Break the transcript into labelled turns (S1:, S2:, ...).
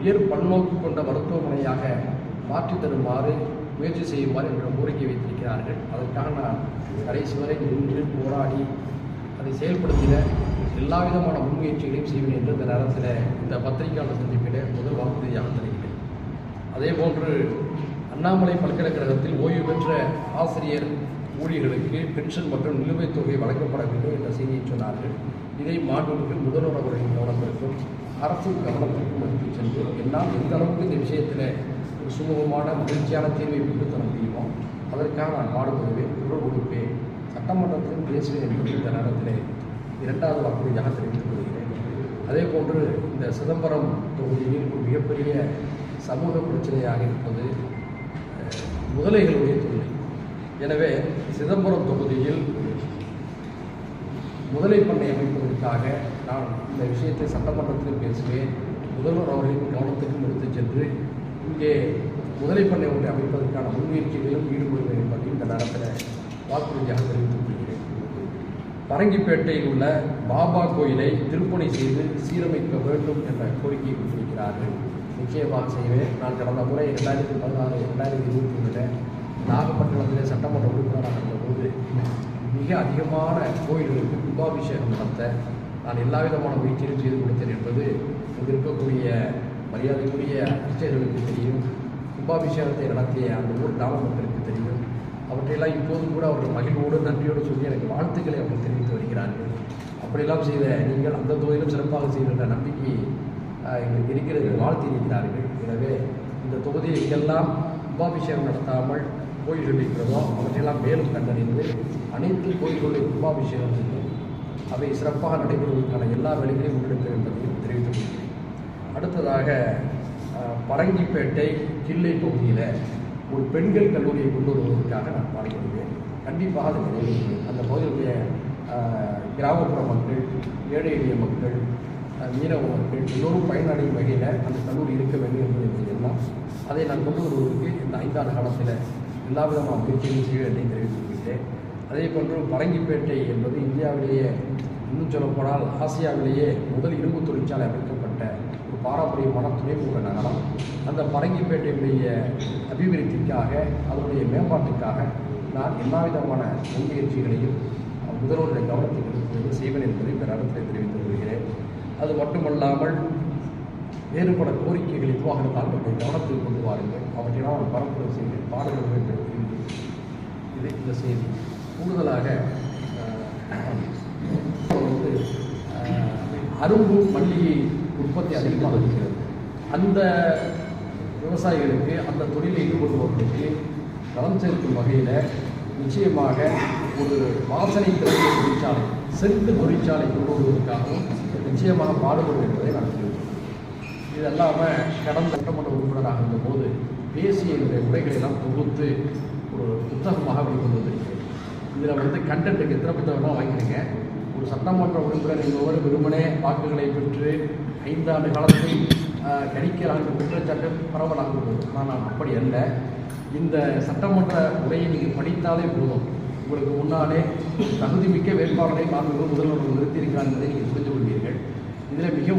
S1: உயர் பல்நோக்கு கொண்ட மருத்துவமனையாக மாற்றித் தருமாறு முயற்சி செய்யுமாறு என்ற கோரிக்கை வைத்திருக்கிறார்கள். அதற்காக நான் கடைசி வரை நின்று போராடி அதை செயல்படுத்திட எல்லா விதமான முன்முயற்சிகளையும் செய்வேன் என்று இந்த நேரத்தில் இந்த பத்திரிகையாளர் சந்திப்பில் முதல் வாக்குறுதியாக தருகிறேன். அதேபோன்று அண்ணாமலை பல்கலைக்கழகத்தில் ஓய்வு பெற்ற ஆசிரியர் ஊழியர்களுக்கு பென்ஷன் மற்றும் நிலுவைத் தொகை வழங்கப்பட வேண்டும் என்ற செய்தியை சொன்னார்கள். இதை மாண்புமிகு முதல்வர் அவர்களின் கவனத்திற்கும் அரசு கவனத்திற்கும் எடுத்துச் சென்று என்னால் எந்த அளவுக்கு இந்த விஷயத்தில் ஒரு சுமூகமான மகிழ்ச்சியான தீர்வை பெற்றுத்தர முடியுமோ அதற்காக நான் பாடுபடுவேன், குரல் கொடுப்பேன், சட்டமன்றத்தில் பேசுவேன் என்பது இந்த நேரத்தில் இரண்டாவது வாக்குறுதியாக தெரிவித்துக் கொள்கிறேன். அதே போன்று இந்த சிதம்பரம் தொகுதியில் ஒரு மிகப்பெரிய சமூக பிரச்சனையாக இருப்பது முதலைகளுடைய தொல்லை. எனவே சிதம்பரம் தொகுதியில் முதலை பண்ணை அமைப்பதற்காக நான் இந்த விஷயத்தை சட்டமன்றத்தில் பேசுவேன். முதல்வர் அவர்களின் கவனத்துக்கும் எடுத்துச் சென்று இங்கே முதலை பண்ணை ஒன்றை அமைப்பதற்கான முன்முயற்சிகளிலும் ஈடுபடுவேன் என்பதை இந்த நேரத்தில் வாக்குறுதியாக தெரிவித்துக் கொள்கிறேன். பரங்கிப்பேட்டையில் உள்ள பாபா கோயிலை திருப்பணி செய்து சீரமைக்க வேண்டும் என்ற கோரிக்கை விடுத்திருக்கிறார்கள். நிச்சயமாக செய்வேன். நான் கடந்த முறை 2016, 2021 நாகப்பட்டினத்திலே சட்டமன்ற உறுப்பினராக இருந்தபோது மிக அதிகமான கோயில்களுக்கு கும்பாபிஷேகம் நடத்த நான் எல்லா விதமான முயற்சியும் செய்து கொடுத்தேன் என்பது இங்கு இருக்கக்கூடிய மரியாதைக்குரிய அர்ச்சகர்களுக்கு தெரியும். கும்பாபிஷேகத்தை நடத்திய அந்த ஊர் கிராம மக்களுக்கு தெரியும். அவற்றையெல்லாம் இப்போதும் கூட அவர்கள் மகிழ்வோடு நன்றியோடு சொல்லி எனக்கு வாழ்த்துக்களை அவர்கள் தெரிவித்து வருகிறார்கள். அப்படியெல்லாம் செய்த நீங்கள் அந்த தொகுதியிலும் சிறப்பாக செய்கின்ற நம்பிக்கை எங்களுக்கு இருக்கிறது, வாழ்த்து இருக்கிறார்கள். எனவே இந்த தொகுதியில் எங்கெல்லாம் கும்பாபிஷேகம் நடத்தாமல் கோயில்கள் இருக்கிறதோ அவற்றையெல்லாம் மேலும் கண்டறிந்து அனைத்து கோயில்களுடைய கும்பாபிஷேகம் செய்யும் அவை சிறப்பாக நடைபெறுவதற்கான எல்லா வேலைகளையும் முன்னெடுக்க என்பதையும் தெரிவித்துக் கொள்கிறேன். அடுத்ததாக பரங்கிப்பேட்டை கிள்ளை பகுதியில் ஒரு பெண்கள் கல்லூரியை கொண்டு வருவதற்காக நான் பாடுபடுவேன். கண்டிப்பாக அது நிறைவேறும். அந்த பகுதியுடைய கிராமப்புற மக்கள், ஏழை எளிய மக்கள், மீனவ மக்கள் எல்லோரும் பயனடையும் வகையில் அந்த கல்லூரி இருக்க வேண்டும் என்பதை எல்லாம் அதை நான் கொண்டு வருவதற்கு இந்த 5 ஆண்டு காலத்தில் எல்லா விதமான முயற்சிகளையும் செய்ய வேண்டும் தெரிவித்துவிட்டேன். அதே போன்று பரங்கிப்பேட்டை என்பது இந்தியாவிலேயே, இன்னும் சொல்லப்போனால் ஆசியாவிலேயே முதல் இரும்பு தொழிற்சாலை அமைக்கப்பட்ட ஒரு பாரம்பரியமான துணைமுக நகரம். அந்த பரங்கிப்பேட்டையுடைய அபிவிருத்திக்காக, அதனுடைய மேம்பாட்டுக்காக நான் எல்லா விதமான முன்முயற்சிகளையும் முதல்வருடைய கவனத்துக்கு எடுத்து செய்வேன் என்பதை இந்த நேரத்தில் தெரிவித்து வருகிறேன். அது மட்டுமல்லாமல் வேறுபட கோரிக்கைகள் எதுவாக இருந்தாலும் என்னுடைய கவனத்தில் கொண்டு வாருங்கள், அவற்றையெல்லாம் நான் பரப்புரை செய்வேன், பாடுகள் வேண்டும். இது இந்த செய்தி. கூடுதலாக அரும்பு மல்லிகை உற்பத்தி அதிகமாக இருக்கிறது. அந்த விவசாயிகளுக்கு, அந்த தொழிலை ஈடுபடுபவர்களுக்கு நலம் சேர்க்கும் வகையில் நிச்சயமாக ஒரு வாசனை திரவிய தொழிற்சாலை, சென்று தொழிற்சாலை கொண்டு வருவதற்காகவும் நிச்சயமாக பாடுபடும் என்பதை நான் தெரிவித்தேன். இது இல்லாமல் கடந்த சட்டமன்ற உறுப்பினராக இருந்தபோது பேசிய என்னுடைய உரைகளெல்லாம் தொகுத்து ஒரு புத்தகமாக வெளிக்கொண்டு வந்திருக்கிறேன். இதில் கண்டென்ட்டுக்கு எத்தனை புத்தகம்லாம் வாங்கிடுங்க. ஒரு சட்டமன்ற உறுப்பினர் என்பவர் வெறுமனே வாக்குகளை பெற்று 5 ஆண்டு காலத்தை கணிக்கிறாங்க குற்றச்சாட்டு பரவலாக உள்ளது. ஆனால் அப்படி அல்ல. இந்த சட்டமன்ற உரையை நீங்கள் படித்தாலே போதும், உங்களுக்கு முன்னாலே தகுதிமிக்க வேட்பாளரை மாண்புமிகு முதல்வர் நிறுத்தியிருக்கிறார் என்பதை நீங்கள் புரிந்து கொள்வீர்கள். இதில் மிக